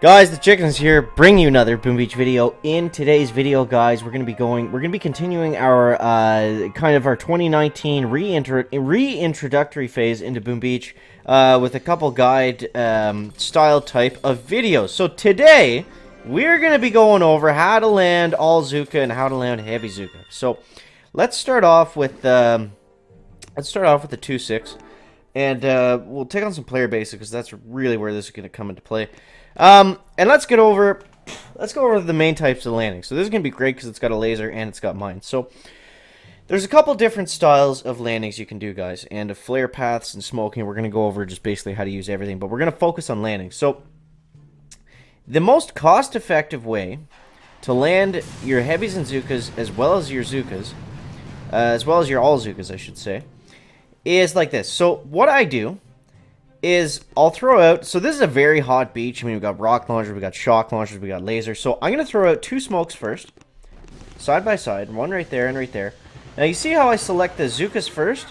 Guys, the Chickens here, bring you another Boom Beach video. In today's video, guys, we're gonna be continuing our kind of our 2019 reintroductory phase into Boom Beach with a couple guide style type of videos. So today we're gonna be going over how to land All-zuka and how to land Heavy Zooka. So let's start off with the 2-6, and we'll take on some player basics because that's really where this is gonna come into play. And let's go over the main types of landing. So this is going to be great because it's got a laser and it's got mines. So there's a couple different styles of landings you can do, guys, and of flare paths and smoking. We're going to go over just basically how to use everything, but we're going to focus on landing. So the most cost-effective way to land your heavies and Zookas, as well as your Zookas, as well as your All-zukas, I should say, is like this. So what I do is I'll throw out, so this is a very hot beach. I mean, we've got rock launchers, we got shock launchers, we got lasers. So I'm going to throw out 2 smokes first, side by side, one right there and right there. Now you see how I select the Zookas first,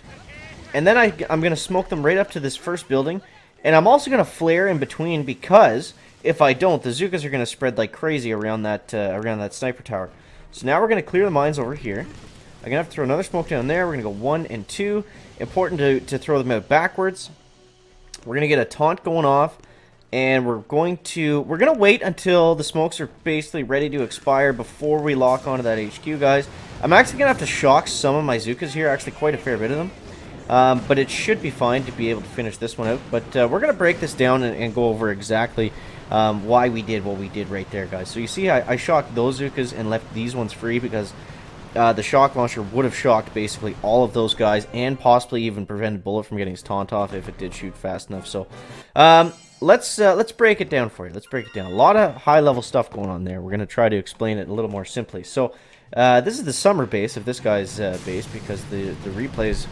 and then I'm going to smoke them right up to this first building, and I'm also going to flare in between, because if I don't, the Zookas are going to spread like crazy around that sniper tower. So now we're going to clear the mines over here. I'm going to have to throw another smoke down there. We're going to go 1 and 2. Important to throw them out backwards. We're going to get a taunt going off, and we're going to wait until the smokes are basically ready to expire before we lock onto that HQ, guys. I'm actually going to have to shock some of my Zookas here, actually quite a fair bit of them. But it should be fine to be able to finish this one out. But we're going to break this down and go over exactly why we did what we did right there, guys. So you see I shocked those Zookas and left these ones free because the shock launcher would have shocked basically all of those guys and possibly even prevented Bullet from getting his taunt off if it did shoot fast enough. So let's break it down for you. Let's break it down. A lot of high-level stuff going on there. We're going to try to explain it a little more simply. So this is the summer base of this guy's base, because the replays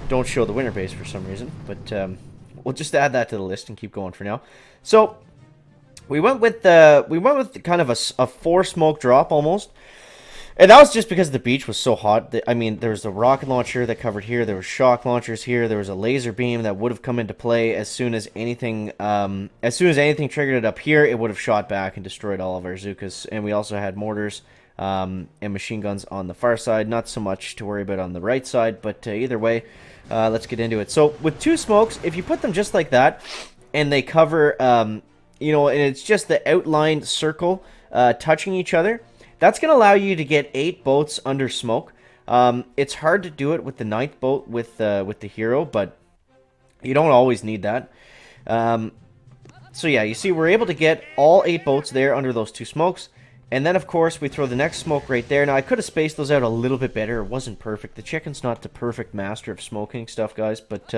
don't show the winter base for some reason. But we'll just add that to the list and keep going for now. So we went with kind of a 4-smoke drop almost. And that was just because the beach was so hot. I mean, there was a rocket launcher that covered here. There were shock launchers here. There was a laser beam that would have come into play as soon as anything triggered it up here. It would have shot back and destroyed all of our Zookas. And we also had mortars and machine guns on the far side. Not so much to worry about on the right side, but either way, let's get into it. So with 2 smokes, if you put them just like that, and they cover, you know, and it's just the outlined circle touching each other, that's going to allow you to get 8 boats under smoke. It's hard to do it with the 9th boat with the hero, but you don't always need that. So yeah, you see we're able to get all 8 boats there under those 2 smokes. And then, of course, we throw the next smoke right there. Now, I could have spaced those out a little bit better. It wasn't perfect. The Chicken's not the perfect master of smoking stuff, guys. But,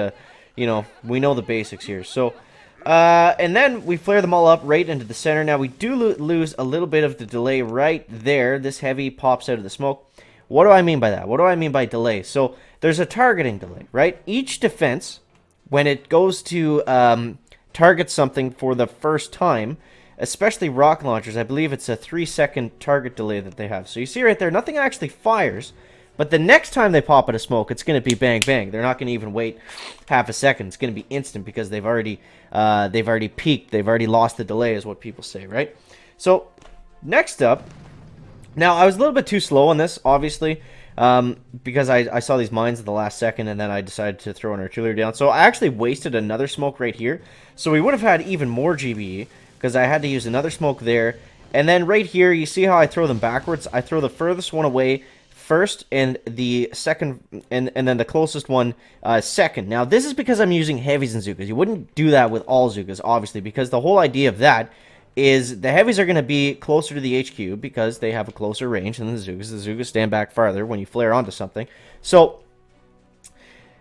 you know, we know the basics here. So and then we flare them all up right into the center. Now we do lose a little bit of the delay right there. This heavy pops out of the smoke. What do I mean by that? What do I mean by delay? So there's a targeting delay, right? Each defense, when it goes to target something for the first time, especially rocket launchers, I believe it's a 3-second target delay that they have. So you see right there, nothing actually fires. But the next time they pop out of smoke, it's going to be bang, bang. They're not going to even wait half a second. It's going to be instant because they've already peaked. They've already lost the delay, is what people say, right? So next up, now I was a little bit too slow on this, obviously, because I saw these mines at the last second, and then I decided to throw an artillery down. So I actually wasted another smoke right here. So we would have had even more GBE because I had to use another smoke there. And then right here, you see how I throw them backwards? I throw the furthest one away first, and the second, and then the closest one second. Now this is because I'm using heavies and Zookas. You wouldn't do that with all Zookas, obviously, because the whole idea of that is the heavies are going to be closer to the HQ because they have a closer range than the Zookas. The Zookas stand back farther when you flare onto something. So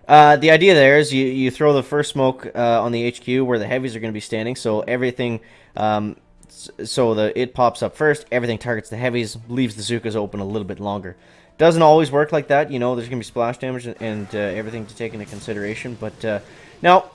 the idea there is you throw the first smoke on the HQ where the heavies are going to be standing, so everything it pops up first, everything targets the heavies, leaves the Zookas open a little bit longer. Doesn't always work like that, you know. There's going to be splash damage and everything to take into consideration. But now,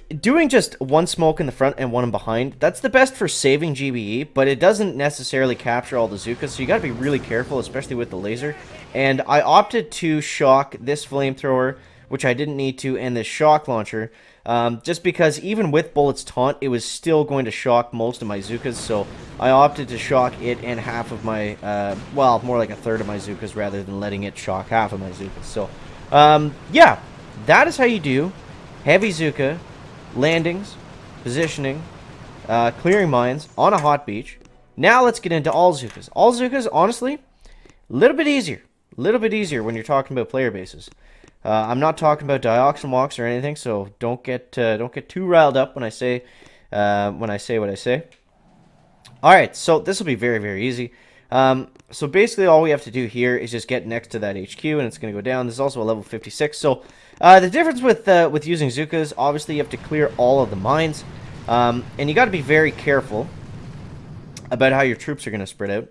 doing just 1 smoke in the front and 1 in behind, that's the best for saving GBE, but it doesn't necessarily capture all the Zookas, so you got to be really careful, especially with the laser. And I opted to shock this flamethrower, which I didn't need to, and this shock launcher, just because even with Bullet's taunt, it was still going to shock most of my Zookas, so I opted to shock it and half of my, well, more like a third of my Zookas rather than letting it shock half of my Zookas. So, yeah, that is how you do heavy Zooka, landings, positioning, clearing mines on a hot beach. Now let's get into All-zukas. All-zukas, honestly, a little bit easier. A little bit easier when you're talking about player bases. I'm not talking about dioxin walks or anything, so don't get too riled up when I say what I say. All right, so this will be very, very easy. So basically, all we have to do here is just get next to that HQ, and it's going to go down. This is also a level 56. So the difference with using Zookas, obviously, you have to clear all of the mines, and you got to be very careful about how your troops are going to spread out.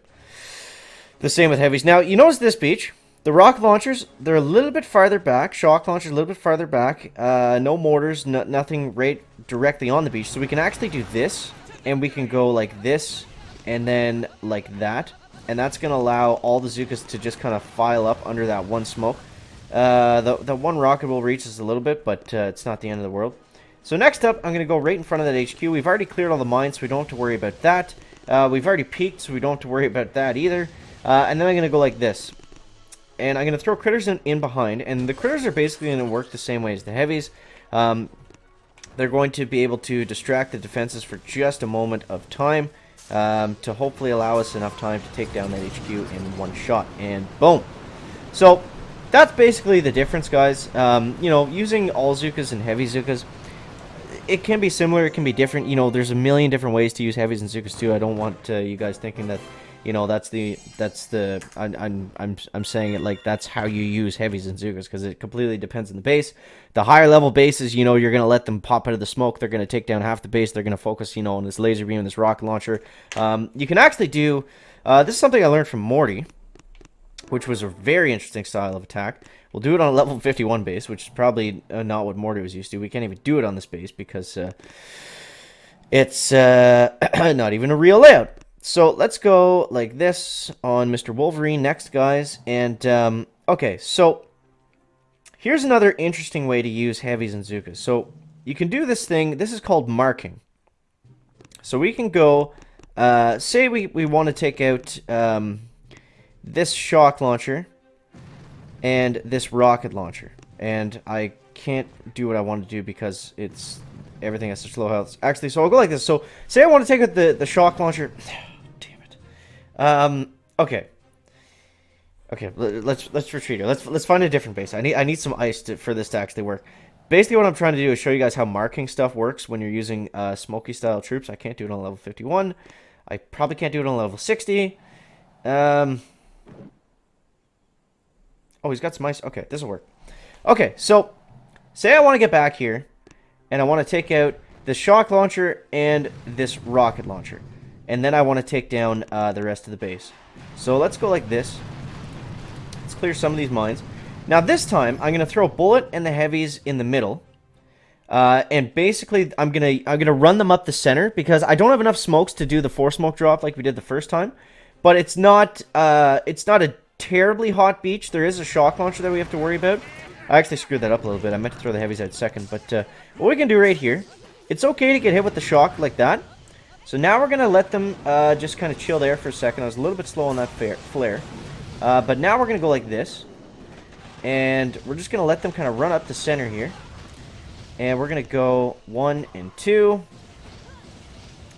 The same with heavies. Now, you notice this beach, the rocket launchers, they're a little bit farther back. Shock launchers a little bit farther back. No mortars, nothing right directly on the beach. So we can actually do this, and we can go like this, and then like that. And that's going to allow all the Zookas to just kind of file up under that one smoke. The one rocket will reach us a little bit, but it's not the end of the world. So next up, I'm going to go right in front of that HQ. We've already cleared all the mines, so we don't have to worry about that. We've already peaked, so we don't have to worry about that either. And then I'm going to go like this. And I'm going to throw critters in behind. And the critters are basically going to work the same way as the heavies. They're going to be able to distract the defenses for just a moment of time. To hopefully allow us enough time to take down that HQ in one shot. And boom. So that's basically the difference, guys. You know, using All-zukas and heavy Zookas, it can be similar, it can be different. You know, there's a million different ways to use heavies and Zookas too. I don't want you guys thinking that, you know, I'm saying it like that's how you use heavies and Zookas, because it completely depends on the base. The higher level bases, you know, you're going to let them pop out of the smoke. They're going to take down half the base. They're going to focus, you know, on this laser beam and this rocket launcher. You can actually do, this is something I learned from Morty, which was a very interesting style of attack. We'll do it on a level 51 base, which is probably not what Morty was used to. We can't even do it on this base because it's not even a real layout. So let's go like this on Mr. Wolverine next, guys. And, okay, so here's another interesting way to use heavies and Zookas. So you can do this thing. This is called marking. So we can go, say we want to take out this shock launcher and this rocket launcher. And I can't do what I want to do because everything has such low health. Actually, so I'll go like this. So say I want to take out the shock launcher. Damn it. Okay. Okay, let's retreat here. Let's find a different base. I need some ice for this to actually work. Basically, what I'm trying to do is show you guys how marking stuff works when you're using smoky style troops. I can't do it on level 51. I probably can't do it on level 60. Oh, he's got some ice. Okay, this will work. Okay, so say I want to get back here, and I want to take out the shock launcher and this rocket launcher. And then I want to take down the rest of the base. So let's go like this. Let's clear some of these mines. Now this time, I'm going to throw Bullet and the heavies in the middle. And basically, I'm gonna run them up the center because I don't have enough smokes to do the 4 smoke drop like we did the first time. But it's not a terribly hot beach. There is a shock launcher that we have to worry about. I actually screwed that up a little bit. I meant to throw the heavies out second. But what we can do right here, it's okay to get hit with the shock like that. So now we're going to let them just kind of chill there for a second. I was a little bit slow on that flare. But now we're going to go like this. And we're just going to let them kind of run up the center here. And we're going to go 1 and 2.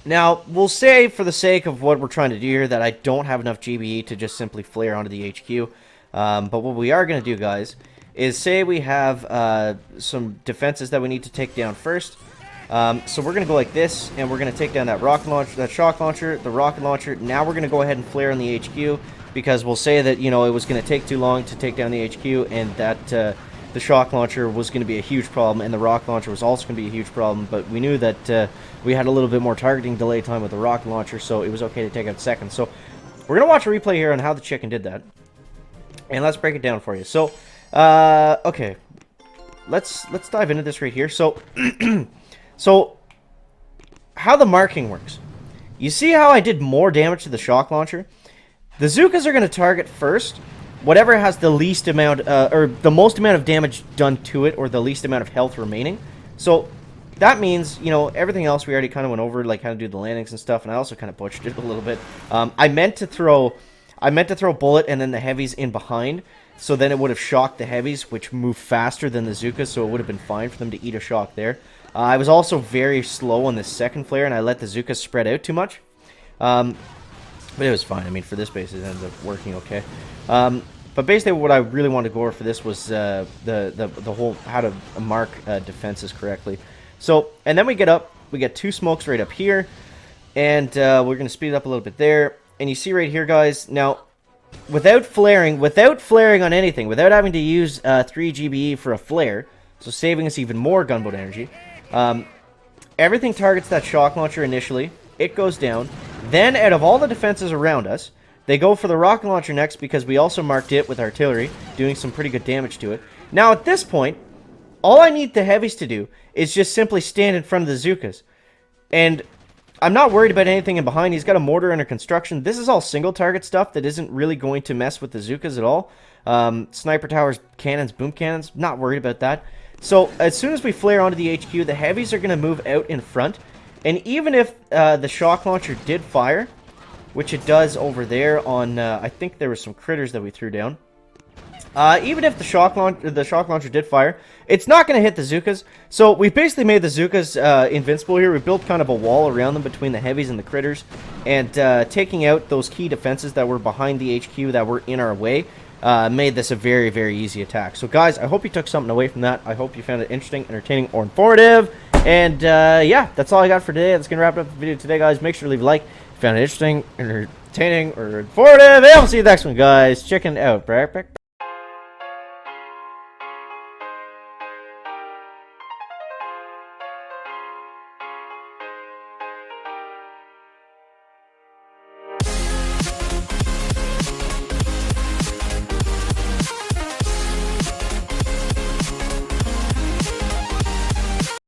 Now, we'll say for the sake of what we're trying to do here that I don't have enough GBE to just simply flare onto the HQ. But what we are going to do, guys, is say we have some defenses that we need to take down first. So we're going to go like this, and we're going to take down that rocket launcher, that shock launcher, the rocket launcher. Now we're going to go ahead and flare on the HQ, because we'll say that, you know, it was going to take too long to take down the HQ, and that the shock launcher was going to be a huge problem, and the rocket launcher was also going to be a huge problem. But we knew that we had a little bit more targeting delay time with the rocket launcher, so it was okay to take out second. So we're going to watch a replay here on how the chicken did that, and let's break it down for you. So, okay, let's dive into this right here. So, so how the marking works. You see how I did more damage to the shock launcher? The Zookas are going to target first whatever has the least amount, or the most amount of damage done to it, or the least amount of health remaining. So that means, you know, everything else we already kind of went over, like how to do the landings and stuff, and I also kind of butchered it a little bit. I meant to throw Bullet and then the heavies in behind, so then it would have shocked the heavies, which move faster than the Zookas, so it would have been fine for them to eat a shock there. I was also very slow on the second flare, and I let the Zookas spread out too much. But it was fine. I mean, for this base, it ended up working okay. But basically, what I really wanted to go over for this was the whole how to mark defenses correctly. So, and then we get up, we get 2 smokes right up here, and we're going to speed it up a little bit there. And you see right here, guys, now, without flaring on anything, without having to use 3 GBE for a flare, so saving us even more gunboat energy, everything targets that shock launcher initially, it goes down, then out of all the defenses around us, they go for the rocket launcher next because we also marked it with artillery, doing some pretty good damage to it. Now, at this point, all I need the heavies to do is just simply stand in front of the Zookas. And I'm not worried about anything in behind. He's got a mortar under construction. This is all single target stuff that isn't really going to mess with the Zookas at all. Sniper towers, cannons, boom cannons, not worried about that. So, as soon as we flare onto the HQ, the heavies are going to move out in front. And even if the shock launcher did fire, which it does over there on, I think there were some critters that we threw down. Even if the shock launcher did fire, it's not going to hit the Zookas. So we've basically made the Zookas invincible here. We built kind of a wall around them between the heavies and the critters. And taking out those key defenses that were behind the HQ that were in our way made this a very, very easy attack. So guys, I hope you took something away from that. I hope you found it interesting, entertaining, or informative. And yeah, that's all I got for today. That's going to wrap up the video today, guys. Make sure to leave a like if you found it interesting, entertaining, or informative. And we'll see you next one, guys. Chicken out.